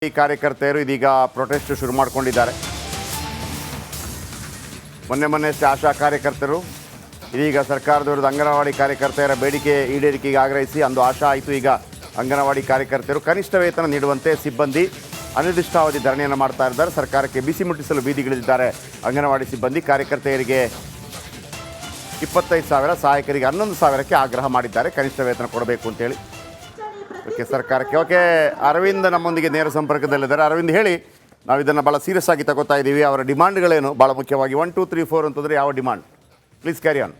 ಈ ಕಾರ್ಯಕರ್ತರು ಇದೀಗ ಪ್ರೊಟೆಸ್ಟ್ ಶುರು ಮಾಡಿಕೊಂಡಿದ್ದಾರೆ. ಮೊನ್ನೆ ಆಶಾ ಕಾರ್ಯಕರ್ತರು ಇದೀಗ ಸರ್ಕಾರದ ವಿರುದ್ಧ ಅಂಗನವಾಡಿ ಕಾರ್ಯಕರ್ತೆಯರ ಬೇಡಿಕೆ ಈಡೇರಿಕೆಗೆ ಆಗ್ರಹಿಸಿ ಅಂದು ಆಶಾ ಆಯಿತು. ಈಗ ಅಂಗನವಾಡಿ ಕಾರ್ಯಕರ್ತರು ಕನಿಷ್ಠ ವೇತನ ನೀಡುವಂತೆ ಸಿಬ್ಬಂದಿ ಅನಿರ್ದಿಷ್ಟಾವಧಿ ಧರಣಿಯನ್ನು ಮಾಡ್ತಾ ಇದ್ದಾರೆ. ಸರ್ಕಾರಕ್ಕೆ ಬಿಸಿ ಮುಟ್ಟಿಸಲು ಬೀದಿಗಿಳಿದಿದ್ದಾರೆ ಅಂಗನವಾಡಿ ಸಿಬ್ಬಂದಿ. ಕಾರ್ಯಕರ್ತೆಯರಿಗೆ 25,000, ಸಹಾಯಕರಿಗೆ 11,000ಕ್ಕೆ ಆಗ್ರಹ ಮಾಡಿದ್ದಾರೆ ಕನಿಷ್ಠ ವೇತನ ಕೊಡಬೇಕು ಅಂತೇಳಿ. ಓಕೆ, ಸರ್ಕಾರಕ್ಕೆ. ಓಕೆ, ಅರವಿಂದ್ ನಮ್ಮೊಂದಿಗೆ ನೇರ ಸಂಪರ್ಕದಲ್ಲಿದ್ದಾರೆ. ಅರವಿಂದ್, ಹೇಳಿ, ನಾವು ಇದನ್ನು ಭಾಳ ಸೀರಿಯಸ್ ಆಗಿ ತಗೋತಾ ಇದ್ದೀವಿ. ಅವರ ಡಿಮಾಂಡ್ಗಳೇನು ಭಾಳ ಮುಖ್ಯವಾಗಿ? 1, 2, 3, 4 ಅಂತಂದರೆ ಯಾವ ಡಿಮಾಂಡ್? Please carry on.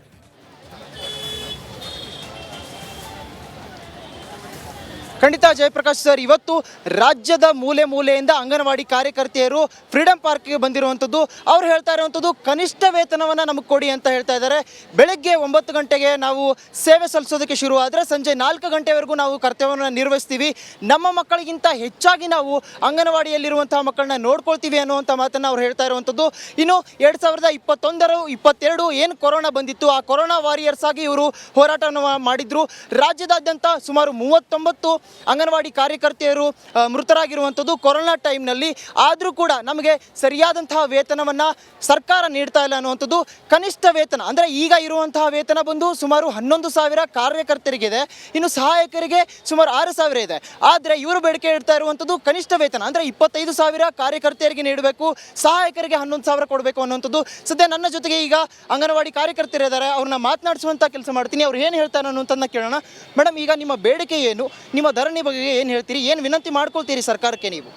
ಖಂಡಿತ ಜಯಪ್ರಕಾಶ್ ಸರ್, ಇವತ್ತು ರಾಜ್ಯದ ಮೂಲೆ ಮೂಲೆಯಿಂದ ಅಂಗನವಾಡಿ ಕಾರ್ಯಕರ್ತೆಯರು ಫ್ರೀಡಂ ಪಾರ್ಕ್ಗೆ ಬಂದಿರುವಂಥದ್ದು. ಅವ್ರು ಹೇಳ್ತಾ ಇರುವಂಥದ್ದು ಕನಿಷ್ಠ ವೇತನವನ್ನು ನಮಗೆ ಕೊಡಿ ಅಂತ ಹೇಳ್ತಾ ಇದ್ದಾರೆ. ಬೆಳಗ್ಗೆ 9 ಗಂಟೆಗೆ ನಾವು ಸೇವೆ ಸಲ್ಲಿಸೋದಕ್ಕೆ ಶುರು ಆದರೆ ಸಂಜೆ 4 ಗಂಟೆವರೆಗೂ ನಾವು ಕರ್ತವ್ಯವನ್ನು ನಿರ್ವಹಿಸ್ತೀವಿ. ನಮ್ಮ ಮಕ್ಕಳಿಗಿಂತ ಹೆಚ್ಚಾಗಿ ನಾವು ಅಂಗನವಾಡಿಯಲ್ಲಿರುವಂತಹ ಮಕ್ಕಳನ್ನ ನೋಡ್ಕೊಳ್ತೀವಿ ಅನ್ನುವಂಥ ಮಾತನ್ನು ಅವ್ರು ಹೇಳ್ತಾ ಇರುವಂಥದ್ದು. ಇನ್ನು 2021-22 ಏನು ಕೊರೋನಾ ಬಂದಿತ್ತು, ಆ ಕೊರೋನಾ ವಾರಿಯರ್ಸ್ ಆಗಿ ಇವರು ಹೋರಾಟವನ್ನು ಮಾಡಿದ್ರು. ರಾಜ್ಯದಾದ್ಯಂತ ಸುಮಾರು 39 ಅಂಗನವಾಡಿ ಕಾರ್ಯಕರ್ತೆಯರು ಮೃತರಾಗಿರುವಂಥದ್ದು ಕೊರೋನಾ ಟೈಮ್ನಲ್ಲಿ. ಆದರೂ ಕೂಡ ನಮಗೆ ಸರಿಯಾದಂತಹ ವೇತನವನ್ನು ಸರ್ಕಾರ ನೀಡ್ತಾ ಇಲ್ಲ ಅನ್ನುವಂಥದ್ದು. ಕನಿಷ್ಠ ವೇತನ ಅಂದರೆ ಈಗ ಇರುವಂತಹ ವೇತನ ಬಂದು ಸುಮಾರು 11,000 ಕಾರ್ಯಕರ್ತರಿಗಿದೆ, ಇನ್ನು ಸಹಾಯಕರಿಗೆ ಸುಮಾರು 6,000 ಇದೆ. ಆದರೆ ಇವರು ಬೇಡಿಕೆ ಇಡ್ತಾ ಇರುವಂಥದ್ದು ಕನಿಷ್ಠ ವೇತನ ಅಂದರೆ 25,000 ಕಾರ್ಯಕರ್ತೆಯರಿಗೆ ನೀಡಬೇಕು, ಸಹಾಯಕರಿಗೆ 11,000 ಕೊಡಬೇಕು ಅನ್ನುವಂಥದ್ದು. ಸದ್ಯ ನನ್ನ ಜೊತೆಗೆ ಈಗ ಅಂಗನವಾಡಿ ಕಾರ್ಯಕರ್ತರಿದ್ದಾರೆ, ಅವ್ರನ್ನ ಮಾತನಾಡಿಸುವಂಥ ಕೆಲಸ ಮಾಡ್ತೀನಿ. ಅವ್ರು ಏನು ಹೇಳ್ತಾರೆ ಅನ್ನುವಂಥದ್ದನ್ನ ಕೇಳೋಣ. ಮೇಡಮ್, ಈಗ ನಿಮ್ಮ ಬೇಡಿಕೆ ಏನು, ನಿಮ್ಮ ಧರಣಿ ಬಗ್ಗೆ ಏನು ಹೇಳ್ತೀರಿ, ಏನು ವಿನಂತಿ ಮಾಡ್ಕೊಳ್ತೀರಿ ಸರ್ಕಾರಕ್ಕೆ ನೀವು?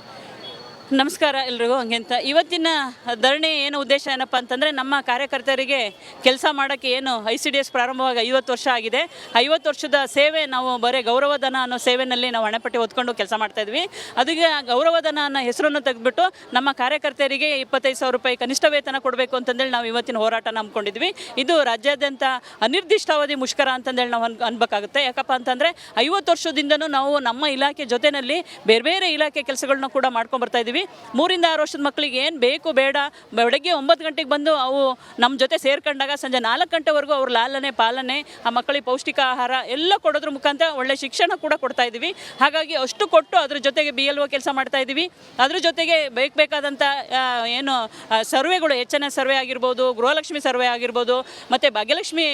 ನಮಸ್ಕಾರ ಎಲ್ರಿಗೂ. ಹಂಗೆಂತ ಇವತ್ತಿನ ಧರಣಿ ಏನು ಉದ್ದೇಶ ಏನಪ್ಪ ಅಂತಂದರೆ, ನಮ್ಮ ಕಾರ್ಯಕರ್ತರಿಗೆ ಕೆಲಸ ಮಾಡೋಕ್ಕೆ ಏನು ICDS ಪ್ರಾರಂಭವಾಗಿ 50 ವರ್ಷ ಆಗಿದೆ. 50 ವರ್ಷದ ಸೇವೆ ನಾವು ಬರೀ ಗೌರವಧನ ಅನ್ನೋ ಸೇವೆಯಲ್ಲಿ ನಾವು ಹಣಪಟ್ಟಿ ಹೊತ್ಕೊಂಡು ಕೆಲಸ ಮಾಡ್ತಾಯಿದ್ವಿ. ಅದಕ್ಕೆ ಗೌರವಧನ ಅನ್ನೋ ಹೆಸರನ್ನು ತೆಗೆದುಬಿಟ್ಟು ನಮ್ಮ ಕಾರ್ಯಕರ್ತರಿಗೆ 25,000 ರೂಪಾಯಿ ಕನಿಷ್ಠ ವೇತನ ಕೊಡಬೇಕು ಅಂತಂದೇಳಿ ನಾವು ಇವತ್ತಿನ ಹೋರಾಟನ ಹಮ್ಮಿಕೊಂಡಿದ್ವಿ. ಇದು ರಾಜ್ಯಾದ್ಯಂತ ಅನಿರ್ದಿಷ್ಟಾವಧಿ ಮುಷ್ಕರ ಅಂತಂದೇಳಿ ನಾವು ಅನ್ಬೇಕಾಗುತ್ತೆ. ಯಾಕಪ್ಪ ಅಂತಂದರೆ 50 ವರ್ಷದಿಂದನೂ ನಾವು ನಮ್ಮ ಇಲಾಖೆ ಜೊತೆಯಲ್ಲಿ ಬೇರೆ ಬೇರೆ ಇಲಾಖೆ ಕೆಲಸಗಳನ್ನ ಕೂಡ ಮಾಡ್ಕೊಂಡ್ಬರ್ತಾ ಇದ್ದೀವಿ. 3 ಇಂದ 6 ವರ್ಷದ ಮಕ್ಕಳಿಗೆ ಏನು ಬೇಕು ಬೇಡ, ಬೆಳಗ್ಗೆ 9 ಗಂಟೆಗೆ ಬಂದು ಅವು ನಮ್ಮ ಜೊತೆ ಸೇರ್ಕೊಂಡಾಗ ಸಂಜೆ 4 ಗಂಟೆವರೆಗೂ ಅವ್ರ ಲಾಲನೆ ಪಾಲನೆ, ಆ ಮಕ್ಕಳಿಗೆ ಪೌಷ್ಟಿಕ ಆಹಾರ ಎಲ್ಲ ಕೊಡೋದ್ರ ಮುಖಾಂತರ ಒಳ್ಳೆ ಶಿಕ್ಷಣ ಕೂಡ ಕೊಡ್ತಾ ಇದ್ದೀವಿ. ಹಾಗಾಗಿ ಅಷ್ಟು ಕೊಟ್ಟು ಅದ್ರ ಜೊತೆಗೆ BLO ಕೆಲಸ ಮಾಡ್ತಾ ಇದ್ದೀವಿ. ಅದ್ರ ಜೊತೆಗೆ ಬೇಕಾದಂಥ ಏನು ಸರ್ವೆಗಳು, HNS ಸರ್ವೆ ಆಗಿರ್ಬೋದು, ಗೃಹಲಕ್ಷ್ಮಿ ಸರ್ವೆ ಆಗಿರ್ಬೋದು, ಮತ್ತು ಭಾಗ್ಯಲಕ್ಷ್ಮಿ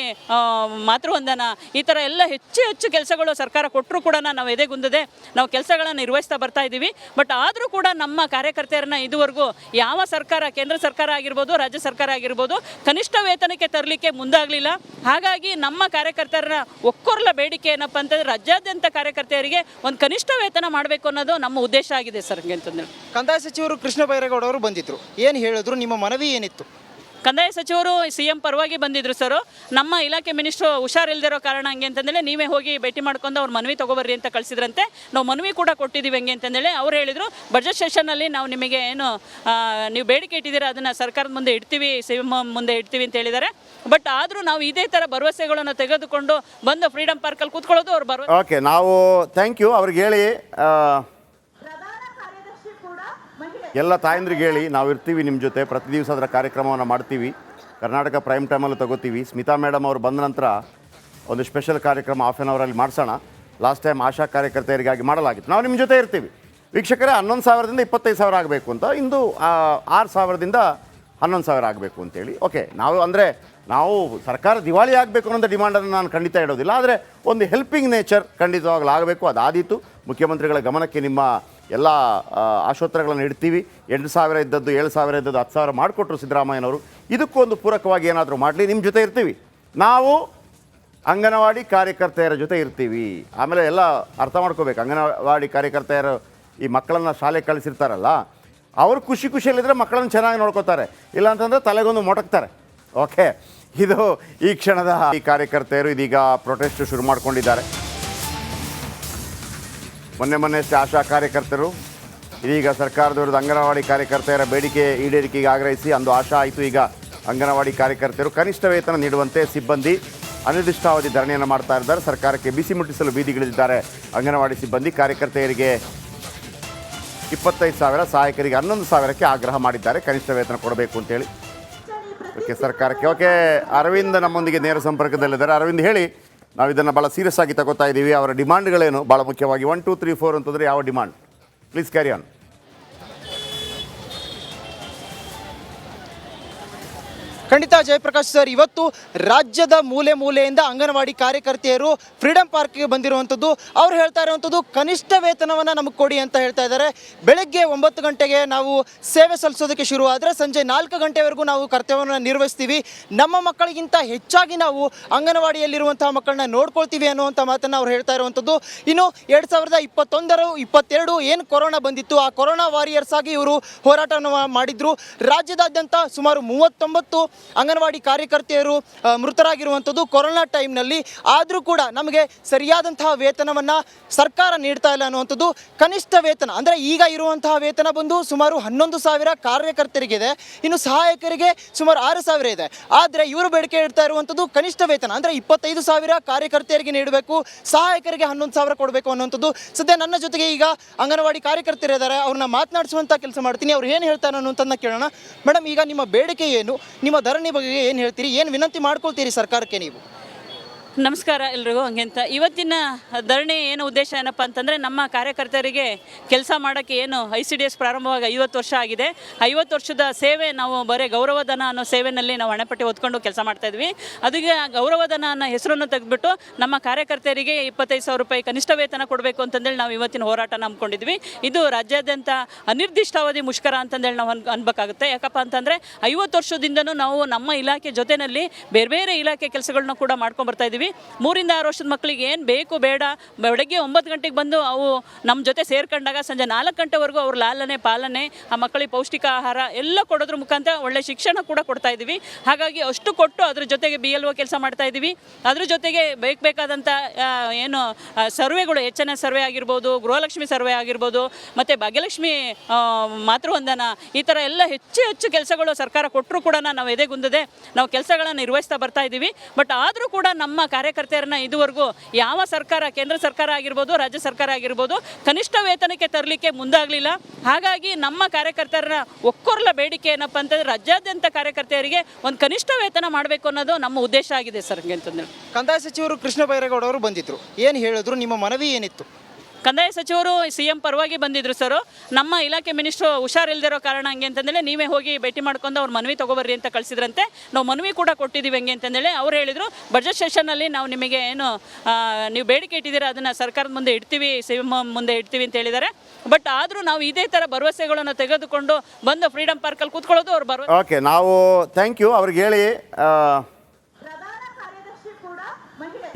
ಮಾತೃವಂದನ, ಈ ಥರ ಎಲ್ಲ ಹೆಚ್ಚು ಕೆಲಸಗಳು ಸರ್ಕಾರ ಕೊಟ್ಟರು ಕೂಡ ನಾವು ಎದೆಗುಂದದೆ ನಾವು ಕೆಲಸಗಳನ್ನು ನಿರ್ವಹಿಸ್ತಾ ಬರ್ತಾ ಇದ್ದೀವಿ. ಬಟ್ ಆದರೂ ಕೂಡ ನಮ್ಮ ಕಾರ್ಯಕರ್ತೆಯರನ್ನ ಇದುವರೆಗೂ ಯಾವ ಸರ್ಕಾರ, ಕೇಂದ್ರ ಸರ್ಕಾರ ಆಗಿರ್ಬೋದು, ರಾಜ್ಯ ಸರ್ಕಾರ ಆಗಿರ್ಬೋದು, ಕನಿಷ್ಠ ವೇತನಕ್ಕೆ ತರಲಿಕ್ಕೆ ಮುಂದಾಗಲಿಲ್ಲ. ಹಾಗಾಗಿ ನಮ್ಮ ಕಾರ್ಯಕರ್ತರ ಒಕ್ಕೊರಲ ಬೇಡಿಕೆ ಏನಪ್ಪ ಅಂತಂದರೆ, ರಾಜ್ಯಾದ್ಯಂತ ಕಾರ್ಯಕರ್ತೆಯರಿಗೆ ಒಂದು ಕನಿಷ್ಠ ವೇತನ ಮಾಡಬೇಕು ಅನ್ನೋದು ನಮ್ಮ ಉದ್ದೇಶ ಆಗಿದೆ ಸರ್. ಅಂತಂದ್ರೆ ಕಂದಾಯ ಸಚಿವರು ಕೃಷ್ಣ ಬೈರೇಗೌಡ ಅವರು ಬಂದಿದ್ರು, ಏನು ಹೇಳಿದ್ರು, ನಿಮ್ಮ ಮನವಿ ಏನಿತ್ತು? ಕಂದಾಯ ಸಚಿವರು CM ಪರವಾಗಿ ಬಂದಿದ್ರು ಸರ್. ನಮ್ಮ ಇಲಾಖೆ ಮಿನಿಸ್ಟ್ರು ಹುಷಾರಿಲ್ದಿರೋ ಕಾರಣ ಹಂಗೆ ಅಂತಂದೇಳಿ ನೀವೇ ಹೋಗಿ ಭೇಟಿ ಮಾಡ್ಕೊಂಡು ಅವ್ರು ಮನವಿ ತೊಗೊಬರ್ರಿ ಅಂತ ಕಳಿಸಿದ್ರಂತೆ. ನಾವು ಮನವಿ ಕೂಡ ಕೊಟ್ಟಿದ್ದೀವಿ ಹಂಗೆ ಅಂತಂದೇಳಿ. ಅವ್ರು ಹೇಳಿದರು ಬಜೆಟ್ ಸೆಷನ್ನಲ್ಲಿ ನಾವು ನಿಮಗೆ ಏನು ನೀವು ಬೇಡಿಕೆ ಇಟ್ಟಿದ್ದೀರಾ ಅದನ್ನು ಸರ್ಕಾರದ ಮುಂದೆ ಇಡ್ತೀವಿ, CM ಮುಂದೆ ಇಡ್ತೀವಿ ಅಂತ ಹೇಳಿದ್ದಾರೆ. ಬಟ್ ಆದರೂ ನಾವು ಇದೇ ಥರ ಭರವಸೆಗಳನ್ನು ತೆಗೆದುಕೊಂಡು ಬಂದು ಫ್ರೀಡಂ ಪಾರ್ಕಲ್ಲಿ ಕೂತ್ಕೊಳ್ಳೋದು ಅವ್ರು ಭರವಸೆ. ಓಕೆ, ನಾವು ಥ್ಯಾಂಕ್ ಯು ಅವ್ರಿಗೆ ಹೇಳಿ, ಎಲ್ಲ ತಾಯಂದ್ರಿಗೆ ಹೇಳಿ ನಾವು ಇರ್ತೀವಿ ನಿಮ್ಮ ಜೊತೆ, ಪ್ರತಿ ದಿವಸ ಅದರ ಕಾರ್ಯಕ್ರಮವನ್ನು ಮಾಡ್ತೀವಿ. ಕರ್ನಾಟಕ ಪ್ರೈಮ್ ಟೈಮಲ್ಲೂ ತಗೋತೀವಿ. ಸ್ಮಿತಾ ಮೇಡಮ್ ಅವರು ಬಂದ ನಂತರ ಒಂದು ಸ್ಪೆಷಲ್ ಕಾರ್ಯಕ್ರಮ 1/2 ಅವರಲ್ಲಿ ಮಾಡಿಸೋಣ. ಲಾಸ್ಟ್ ಟೈಮ್ ಆಶಾ ಕಾರ್ಯಕರ್ತೆಯರಿಗಾಗಿ ಮಾಡಲಾಗಿತ್ತು. ನಾವು ನಿಮ್ಮ ಜೊತೆ ಇರ್ತೀವಿ. ವೀಕ್ಷಕರೇ, 11,000ದಿಂದ 25,000 ಆಗಬೇಕು ಅಂತ, ಇಂದು 6,000ದಿಂದ 11,000 ಆಗಬೇಕು ಅಂತೇಳಿ. ಓಕೆ, ನಾವು ಸರ್ಕಾರ ದಿವಾಳಿ ಆಗಬೇಕು ಅನ್ನೋ ಡಿಮಾಂಡನ್ನು ನಾನು ಖಂಡಿತ ಇಡೋದಿಲ್ಲ. ಆದರೆ ಒಂದು ಹೆಲ್ಪಿಂಗ್ ನೇಚರ್ ಖಂಡಿತವಾಗ್ಲೂ ಆಗಬೇಕು. ಅದಾದೀತು. ಮುಖ್ಯಮಂತ್ರಿಗಳ ಗಮನಕ್ಕೆ ನಿಮ್ಮ ಎಲ್ಲ ಆಶೋತ್ತರಗಳನ್ನು ಇಡ್ತೀವಿ. 8,000 ಇದ್ದದ್ದು 7,000 ಇದ್ದದ್ದು 10,000 ಮಾಡಿಕೊಟ್ರು ಸಿದ್ದರಾಮಯ್ಯನವರು. ಇದಕ್ಕೊಂದು ಪೂರಕವಾಗಿ ಏನಾದರೂ ಮಾಡಲಿ, ನಿಮ್ಮ ಜೊತೆ ಇರ್ತೀವಿ. ನಾವು ಅಂಗನವಾಡಿ ಕಾರ್ಯಕರ್ತೆಯರ ಜೊತೆ ಇರ್ತೀವಿ. ಆಮೇಲೆ ಎಲ್ಲ ಅರ್ಥ ಮಾಡ್ಕೋಬೇಕು, ಅಂಗನವಾಡಿ ಕಾರ್ಯಕರ್ತೆಯರು ಈ ಮಕ್ಕಳನ್ನು ಶಾಲೆಗೆ ಕಳಿಸಿರ್ತಾರಲ್ಲ, ಅವರು ಖುಷಿಯಲ್ಲಿದ್ದರೆ ಮಕ್ಕಳನ್ನು ಚೆನ್ನಾಗಿ ನೋಡ್ಕೋತಾರೆ, ಇಲ್ಲಾಂತಂದರೆ ತಲೆಗೊಂದು ಮೊಟಕ್ತಾರೆ. ಓಕೆ, ಇದು ಈ ಕ್ಷಣದ ಈ ಕಾರ್ಯಕರ್ತೆಯರು ಇದೀಗ ಪ್ರೊಟೆಸ್ಟ್ ಶುರು ಮಾಡಿಕೊಂಡಿದ್ದಾರೆ. ಮೊನ್ನೆ ಆಶಾ ಕಾರ್ಯಕರ್ತರು ಇದೀಗ ಸರ್ಕಾರದ ವಿರುದ್ಧ ಅಂಗನವಾಡಿ ಕಾರ್ಯಕರ್ತೆಯರ ಬೇಡಿಕೆ ಈಡೇರಿಕೆಗೆ ಆಗ್ರಹಿಸಿ ಅಂದು ಆಶಾ ಆಯಿತು. ಈಗ ಅಂಗನವಾಡಿ ಕಾರ್ಯಕರ್ತರು ಕನಿಷ್ಠ ವೇತನ ನೀಡುವಂತೆ ಸಿಬ್ಬಂದಿ ಅನಿರ್ದಿಷ್ಟಾವಧಿ ಧರಣಿಯನ್ನು ಮಾಡ್ತಾ ಇದ್ದಾರೆ. ಸರ್ಕಾರಕ್ಕೆ ಬಿಸಿ ಮುಟ್ಟಿಸಲು ಬೀದಿಗಿಳಿದಿದ್ದಾರೆ ಅಂಗನವಾಡಿ ಸಿಬ್ಬಂದಿ. ಕಾರ್ಯಕರ್ತೆಯರಿಗೆ 25,000, ಸಹಾಯಕರಿಗೆ 11,000ಕ್ಕೆ ಆಗ್ರಹ ಮಾಡಿದ್ದಾರೆ ಕನಿಷ್ಠ ವೇತನ ಕೊಡಬೇಕು ಅಂತೇಳಿ. ಓಕೆ, ಸರ್ಕಾರಕ್ಕೆ. ಓಕೆ, ಅರವಿಂದ್ ನಮ್ಮೊಂದಿಗೆ ನೇರ ಸಂಪರ್ಕದಲ್ಲಿದ್ದಾರೆ. ಅರವಿಂದ್, ಹೇಳಿ, ನಾವು ಇದನ್ನು ಭಾಳ ಸೀರಿಯಸ್ ಆಗಿ ತಗೋತಾ ಇದ್ದೀವಿ. ಅವರ ಡಿಮಾಂಡ್ಗಳೇನು ಭಾಳ ಮುಖ್ಯವಾಗಿ? 1, 2, 3, 4 ಅಂತಂದರೆ ಯಾವ ಡಿಮಾಂಡ್? Please carry on. ಖಂಡಿತ ಜಯಪ್ರಕಾಶ್ ಸರ್, ಇವತ್ತು ರಾಜ್ಯದ ಮೂಲೆ ಮೂಲೆಯಿಂದ ಅಂಗನವಾಡಿ ಕಾರ್ಯಕರ್ತೆಯರು ಫ್ರೀಡಂ ಪಾರ್ಕ್ಗೆ ಬಂದಿರುವಂಥದ್ದು. ಅವ್ರು ಹೇಳ್ತಾ ಇರುವಂಥದ್ದು ಕನಿಷ್ಠ ವೇತನವನ್ನು ನಮಗೆ ಕೊಡಿ ಅಂತ ಹೇಳ್ತಾ ಇದ್ದಾರೆ. ಬೆಳಗ್ಗೆ 9 ಗಂಟೆಗೆ ನಾವು ಸೇವೆ ಸಲ್ಲಿಸೋದಕ್ಕೆ ಶುರುವಾದರೆ ಸಂಜೆ 4 ಗಂಟೆವರೆಗೂ ನಾವು ಕರ್ತವ್ಯವನ್ನು ನಿರ್ವಹಿಸ್ತೀವಿ. ನಮ್ಮ ಮಕ್ಕಳಿಗಿಂತ ಹೆಚ್ಚಾಗಿ ನಾವು ಅಂಗನವಾಡಿಯಲ್ಲಿರುವಂತಹ ಮಕ್ಕಳನ್ನ ನೋಡ್ಕೊಳ್ತೀವಿ ಅನ್ನುವಂಥ ಮಾತನ್ನು ಅವ್ರು ಹೇಳ್ತಾ ಇರುವಂಥದ್ದು. ಇನ್ನು 2021-22 ಏನು ಕೊರೋನಾ ಬಂದಿತ್ತು, ಆ ಕೊರೋನಾ ವಾರಿಯರ್ಸ್ ಆಗಿ ಇವರು ಹೋರಾಟವನ್ನು ಮಾಡಿದ್ರು. ರಾಜ್ಯದಾದ್ಯಂತ ಸುಮಾರು 39 ಅಂಗನವಾಡಿ ಕಾರ್ಯಕರ್ತೆಯರು ಮೃತರಾಗಿರುವಂಥದ್ದು ಕೊರೋನಾ ಟೈಮ್ನಲ್ಲಿ. ಆದರೂ ಕೂಡ ನಮಗೆ ಸರಿಯಾದಂತಹ ವೇತನವನ್ನು ಸರ್ಕಾರ ನೀಡ್ತಾ ಇಲ್ಲ ಅನ್ನುವಂಥದ್ದು. ಕನಿಷ್ಠ ವೇತನ ಅಂದರೆ ಈಗ ಇರುವಂತಹ ವೇತನ ಬಂದು ಸುಮಾರು 11,000 ಕಾರ್ಯಕರ್ತರಿಗಿದೆ, ಇನ್ನು ಸಹಾಯಕರಿಗೆ ಸುಮಾರು 6,000 ಇದೆ. ಆದರೆ ಇವರು ಬೇಡಿಕೆ ಇಡ್ತಾ ಇರುವಂಥದ್ದು ಕನಿಷ್ಠ ವೇತನ ಅಂದರೆ 25,000 ಕಾರ್ಯಕರ್ತೆಯರಿಗೆ ನೀಡಬೇಕು, ಸಹಾಯಕರಿಗೆ 11,000 ಕೊಡಬೇಕು ಅನ್ನುವಂಥದ್ದು. ಸದ್ಯ ನನ್ನ ಜೊತೆಗೆ ಈಗ ಅಂಗನವಾಡಿ ಕಾರ್ಯಕರ್ತರಿದ್ದಾರೆ, ಅವ್ರನ್ನ ಮಾತನಾಡಿಸುವಂಥ ಕೆಲಸ ಮಾಡ್ತೀನಿ. ಅವ್ರು ಏನು ಹೇಳ್ತಾರೆ ಅನ್ನುವಂಥದ್ದನ್ನ ಕೇಳೋಣ. ಮೇಡಮ್, ಈಗ ನಿಮ್ಮ ಬೇಡಿಕೆ ಏನು, ನಿಮ್ಮ ಧರಣಿ ಬಗ್ಗೆ ಏನು ಹೇಳ್ತೀರಿ, ಏನು ವಿನಂತಿ ಮಾಡ್ಕೊಳ್ತೀರಿ ಸರ್ಕಾರಕ್ಕೆ ನೀವು? ನಮಸ್ಕಾರ ಎಲ್ರಿಗೂ. ಹಂಗೆಂತ ಇವತ್ತಿನ ಧರಣಿ ಏನು ಉದ್ದೇಶ ಏನಪ್ಪ ಅಂತಂದರೆ ನಮ್ಮ ಕಾರ್ಯಕರ್ತರಿಗೆ ಕೆಲಸ ಮಾಡೋಕ್ಕೆ ಏನು ICDS ಪ್ರಾರಂಭವಾಗಿ 50 ವರ್ಷ ಆಗಿದೆ. 50 ವರ್ಷದ ಸೇವೆ ನಾವು ಬರೀ ಗೌರವಧನ ಅನ್ನೋ ಸೇವೆಯಲ್ಲಿ ನಾವು ಹಣಪಟ್ಟಿ ಹೊತ್ಕೊಂಡು ಕೆಲಸ ಮಾಡ್ತಾಯಿದ್ವಿ. ಅದಕ್ಕೆ ಗೌರವಧನ ಅನ್ನೋ ಹೆಸರನ್ನು ತೆಗೆದುಬಿಟ್ಟು ನಮ್ಮ ಕಾರ್ಯಕರ್ತರಿಗೆ 25,000 ರೂಪಾಯಿ ಕನಿಷ್ಠ ವೇತನ ಕೊಡಬೇಕು ಅಂತಂದೇಳಿ ನಾವು ಇವತ್ತಿನ ಹೋರಾಟನ ಹಮ್ಮಿಕೊಂಡಿದ್ವಿ. ಇದು ರಾಜ್ಯಾದ್ಯಂತ ಅನಿರ್ದಿಷ್ಟಾವಧಿ ಮುಷ್ಕರ ಅಂತಂದೇಳಿ ನಾವು ಅನ್ಬೇಕಾಗುತ್ತೆ. ಯಾಕಪ್ಪ ಅಂತಂದರೆ 50 ವರ್ಷದಿಂದನೂ ನಾವು ನಮ್ಮ ಇಲಾಖೆ ಜೊತೆಯಲ್ಲಿ ಬೇರೆ ಬೇರೆ ಇಲಾಖೆ ಕೆಲಸಗಳನ್ನ ಕೂಡ ಮಾಡ್ಕೊಂಡ್ಬರ್ತಾ ಇದ್ದೀವಿ. 3 ಇಂದ 6 ವರ್ಷದ ಮಕ್ಕಳಿಗೆ ಏನು ಬೇಕು ಬೇಡ, ಬೆಳಗ್ಗೆ 9 ಗಂಟೆಗೆ ಬಂದು ಅವು ನಮ್ಮ ಜೊತೆ ಸೇರ್ಕೊಂಡಾಗ ಸಂಜೆ 4 ಗಂಟೆವರೆಗೂ ಅವ್ರ ಲಾಲನೆ ಪಾಲನೆ, ಆ ಮಕ್ಕಳಿಗೆ ಪೌಷ್ಟಿಕ ಆಹಾರ ಎಲ್ಲ ಕೊಡೋದ್ರ ಮುಖಾಂತರ ಒಳ್ಳೆ ಶಿಕ್ಷಣ ಕೂಡ ಕೊಡ್ತಾ ಇದ್ದೀವಿ. ಹಾಗಾಗಿ ಅಷ್ಟು ಕೊಟ್ಟು ಅದ್ರ ಜೊತೆಗೆ BLO ಕೆಲಸ ಮಾಡ್ತಾ ಇದ್ದೀವಿ. ಅದ್ರ ಜೊತೆಗೆ ಬೇಕಾದಂಥ ಏನು ಸರ್ವೆಗಳು, HNS ಸರ್ವೆ ಆಗಿರ್ಬೋದು, ಗೃಹಲಕ್ಷ್ಮಿ ಸರ್ವೆ ಆಗಿರ್ಬೋದು, ಮತ್ತು ಭಾಗ್ಯಲಕ್ಷ್ಮಿ ಮಾತೃವಂದನ, ಈ ಥರ ಎಲ್ಲ ಹೆಚ್ಚು ಕೆಲಸಗಳು ಸರ್ಕಾರ ಕೊಟ್ಟರು ಕೂಡ ನಾವು ಎದೆಗುಂದದೆ ನಾವು ಕೆಲಸಗಳನ್ನು ನಿರ್ವಹಿಸ್ತಾ ಬರ್ತಾ ಇದ್ದೀವಿ. ಬಟ್ ಆದರೂ ಕೂಡ ನಮ್ಮ ಕಾರ್ಯಕರ್ತೆಯರನ್ನ ಇದುವರೆಗೂ ಯಾವ ಸರ್ಕಾರ, ಕೇಂದ್ರ ಸರ್ಕಾರ ಆಗಿರ್ಬೋದು, ರಾಜ್ಯ ಸರ್ಕಾರ ಆಗಿರ್ಬೋದು, ಕನಿಷ್ಠ ವೇತನಕ್ಕೆ ತರಲಿಕ್ಕೆ ಮುಂದಾಗಲಿಲ್ಲ. ಹಾಗಾಗಿ ನಮ್ಮ ಕಾರ್ಯಕರ್ತರ ಒಕ್ಕೊರಲ ಬೇಡಿಕೆ ಏನಪ್ಪ ಅಂತಂದರೆ ರಾಜ್ಯಾದ್ಯಂತ ಕಾರ್ಯಕರ್ತೆಯರಿಗೆ ಒಂದು ಕನಿಷ್ಠ ವೇತನ ಮಾಡಬೇಕು ಅನ್ನೋದು ನಮ್ಮ ಉದ್ದೇಶ ಆಗಿದೆ ಸರ್. ಅಂತಂದ್ರೆ ಕಂದಾಯ ಸಚಿವರು ಕೃಷ್ಣ ಬೈರೇಗೌಡ ಅವರು ಬಂದಿದ್ರು, ಏನು ಹೇಳಿದ್ರು, ನಿಮ್ಮ ಮನವಿ ಏನಿತ್ತು? ಕಂದಾಯ ಸಚಿವರು CM ಪರವಾಗಿ ಬಂದಿದ್ರು ಸರ್. ನಮ್ಮ ಇಲಾಖೆ ಮಿನಿಸ್ಟ್ರು ಹುಷಾರಿಲ್ದಿರೋ ಕಾರಣ ಹಂಗೆ ಅಂತಂದೇಳಿ ನೀವೇ ಹೋಗಿ ಭೇಟಿ ಮಾಡ್ಕೊಂಡು ಅವ್ರು ಮನವಿ ತೊಗೊಬರ್ರಿ ಅಂತ ಕಳಿಸಿದ್ರಂತೆ. ನಾವು ಮನವಿ ಕೂಡ ಕೊಟ್ಟಿದ್ದೀವಿ ಹಂಗೆ ಅಂತಂದೇಳಿ. ಅವ್ರು ಹೇಳಿದರು ಬಜೆಟ್ ಸೆಷನ್ನಲ್ಲಿ ನಾವು ನಿಮಗೆ ಏನು ನೀವು ಬೇಡಿಕೆ ಇಟ್ಟಿದ್ದೀರಾ ಅದನ್ನು ಸರ್ಕಾರದ ಮುಂದೆ ಇಡ್ತೀವಿ, CM ಮುಂದೆ ಇಡ್ತೀವಿ ಅಂತ ಹೇಳಿದ್ದಾರೆ. ಬಟ್ ಆದರೂ ನಾವು ಇದೇ ಥರ ಭರವಸೆಗಳನ್ನು ತೆಗೆದುಕೊಂಡು ಬಂದು ಫ್ರೀಡಂ ಪಾರ್ಕಲ್ಲಿ ಕೂತ್ಕೊಳ್ಳೋದು ಅವ್ರು ಭರವಸೆ. ಓಕೆ, ನಾವು ಥ್ಯಾಂಕ್ ಯು ಅವ್ರಿಗೆ ಹೇಳಿ,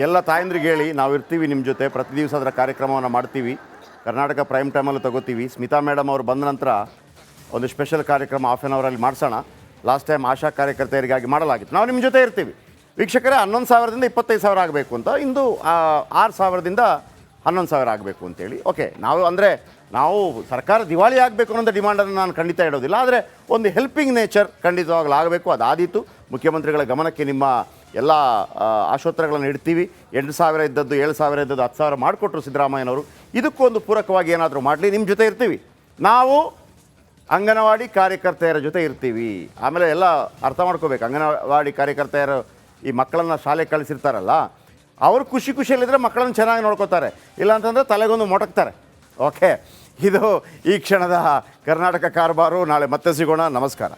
ಎಲ್ಲ ತಾಯಂದ್ರಿಗೆ ಹೇಳಿ ನಾವು ಇರ್ತೀವಿ ನಿಮ್ಮ ಜೊತೆ, ಪ್ರತಿ ದಿವಸ ಅದರ ಕಾರ್ಯಕ್ರಮವನ್ನು ಮಾಡ್ತೀವಿ. ಕರ್ನಾಟಕ ಪ್ರೈಮ್ ಟೈಮಲ್ಲೂ ತಗೋತೀವಿ. ಸ್ಮಿತಾ ಮೇಡಮ್ ಅವರು ಬಂದ ನಂತರ ಒಂದು ಸ್ಪೆಷಲ್ ಕಾರ್ಯಕ್ರಮ ಹಾಫ್ ಆನ್ ಅವರಲ್ಲಿ ಮಾಡಿಸೋಣ. ಲಾಸ್ಟ್ ಟೈಮ್ ಆಶಾ ಕಾರ್ಯಕರ್ತೆಯರಿಗಾಗಿ ಮಾಡಲಾಗಿತ್ತು. ನಾವು ನಿಮ್ಮ ಜೊತೆ ಇರ್ತೀವಿ. ವೀಕ್ಷಕರೇ, 11,000ದಿಂದ 25,000 ಆಗಬೇಕು ಅಂತ, ಇಂದು 6,000ದಿಂದ 11,000 ಆಗಬೇಕು ಅಂತೇಳಿ. ಓಕೆ, ನಾವು ಸರ್ಕಾರ ದಿವಾಳಿ ಆಗಬೇಕು ಅನ್ನೋ ಡಿಮಾಂಡನ್ನು ನಾನು ಖಂಡಿತ ಇಡೋದಿಲ್ಲ. ಆದರೆ ಒಂದು ಹೆಲ್ಪಿಂಗ್ ನೇಚರ್ ಖಂಡಿತವಾಗ್ಲೂ ಆಗಬೇಕು. ಅದಾದೀತು. ಮುಖ್ಯಮಂತ್ರಿಗಳ ಗಮನಕ್ಕೆ ನಿಮ್ಮ ಎಲ್ಲ ಆಶೋತ್ತರಗಳನ್ನು ಇಡ್ತೀವಿ. 8,000 ಇದ್ದದ್ದು 7,000 ಇದ್ದದ್ದು 10,000 ಮಾಡಿಕೊಟ್ರು ಸಿದ್ದರಾಮಯ್ಯನವರು. ಇದಕ್ಕೊಂದು ಪೂರಕವಾಗಿ ಏನಾದರೂ ಮಾಡಲಿ, ನಿಮ್ಮ ಜೊತೆ ಇರ್ತೀವಿ. ನಾವು ಅಂಗನವಾಡಿ ಕಾರ್ಯಕರ್ತೆಯರ ಜೊತೆ ಇರ್ತೀವಿ. ಆಮೇಲೆ ಎಲ್ಲ ಅರ್ಥ ಮಾಡ್ಕೋಬೇಕು, ಅಂಗನವಾಡಿ ಕಾರ್ಯಕರ್ತೆಯರು ಈ ಮಕ್ಕಳನ್ನು ಶಾಲೆಗೆ ಕಳಿಸಿರ್ತಾರಲ್ಲ, ಅವರು ಖುಷಿಯಲ್ಲಿದ್ದರೆ ಮಕ್ಕಳನ್ನು ಚೆನ್ನಾಗಿ ನೋಡ್ಕೋತಾರೆ, ಇಲ್ಲಾಂತಂದರೆ ತಲೆಗೊಂದು ಮೊಟಕ್ತಾರೆ. ಓಕೆ, ಇದು ಈ ಕ್ಷಣದ ಕರ್ನಾಟಕ ಕಾರಬಾರು. ನಾಳೆ ಮತ್ತೆ ಸಿಗೋಣ. ನಮಸ್ಕಾರ.